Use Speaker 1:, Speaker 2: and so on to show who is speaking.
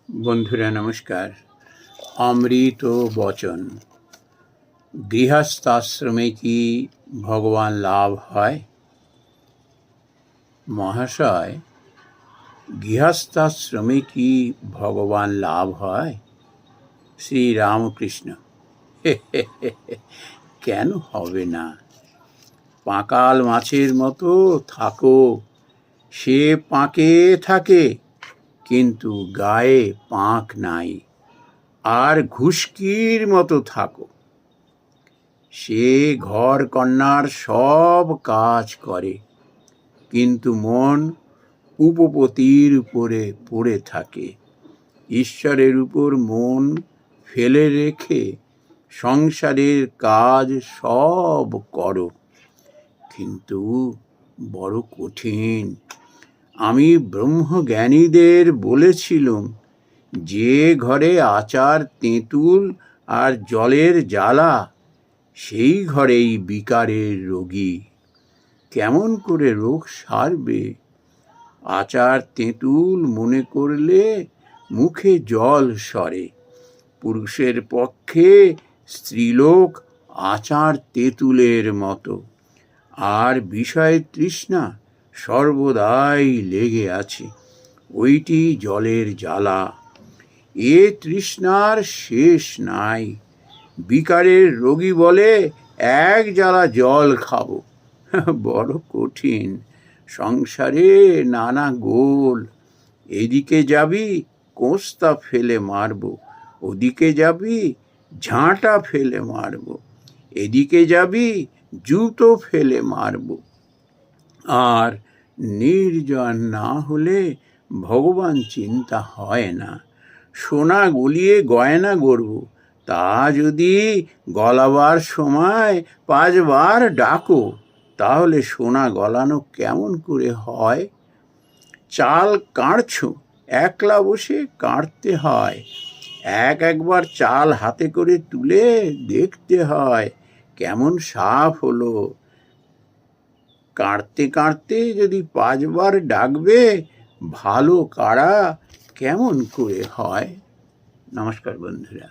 Speaker 1: বন্ধুরা নমস্কার। অমৃত বচন। গৃহস্থাশ্রমে কি ভগবান লাভ হয়? মহাশয়, গৃহস্থাশ্রমে কি ভগবান লাভ হয়? শ্রী রামকৃষ্ণ। কেন হবে না? পাঁকাল মাছের মতো থাকো, সে পাঁকে থাকে কিন্তু গায়ে পাঁক নাই। আর ঘুষকির মতো থাকো, সে ঘর কন্যার সব কাজ করে কিন্তু মন উপপতির উপরে পড়ে থাকে। ঈশ্বরের উপর মন ফেলে রেখে সংসারের কাজ সব করো, কিন্তু বড় কঠিন। আমি ব্রহ্মজ্ঞানীদের বলেছিলুম, যে ঘরে আচার তেঁতুল আর জলের জ্বালা, সেই ঘরেই বিকারের রোগী। কেমন করে রোগ সারবে? আচার তেঁতুল মনে করলে মুখে জল সরে। পুরুষের পক্ষে স্ত্রীলোক আচার তেঁতুলের মতো, আর বিষয় তৃষ্ণা সর্বদাই লেগে আছে, ওইটি জলের জ্বালা। এ তৃষ্ণার শেষ নাই। বিকারের রোগী বলে, এক জ্বালা জল খাবো। বড় কঠিন। সংসারে নানা গোল। এদিকে যাবি কোস্তা ফেলে মারবো, ওদিকে যাবি ঝাঁটা ফেলে মারবো, এদিকে যাবি জুতো ফেলে মারবো। আর নির্জন না হলে ভগবান চিন্তা হয় না। সোনা গলিয়ে গয়না গড়ব, তা যদি গলাবার সময় 5 বার ডাকো, তাহলে সোনা গলানো কেমন করে হয়? চাল কাঁড়ছো, একলা বসে কাঁড়তে হয়। একবার চাল হাতে করে তুলে দেখতে হয় কেমন সাফ হলো। কাঁড়তে কাঁড়তে যদি 5 বার ডাকবে, ভালো কাড়া কেমন করে হয়? নমস্কার বন্ধুরা।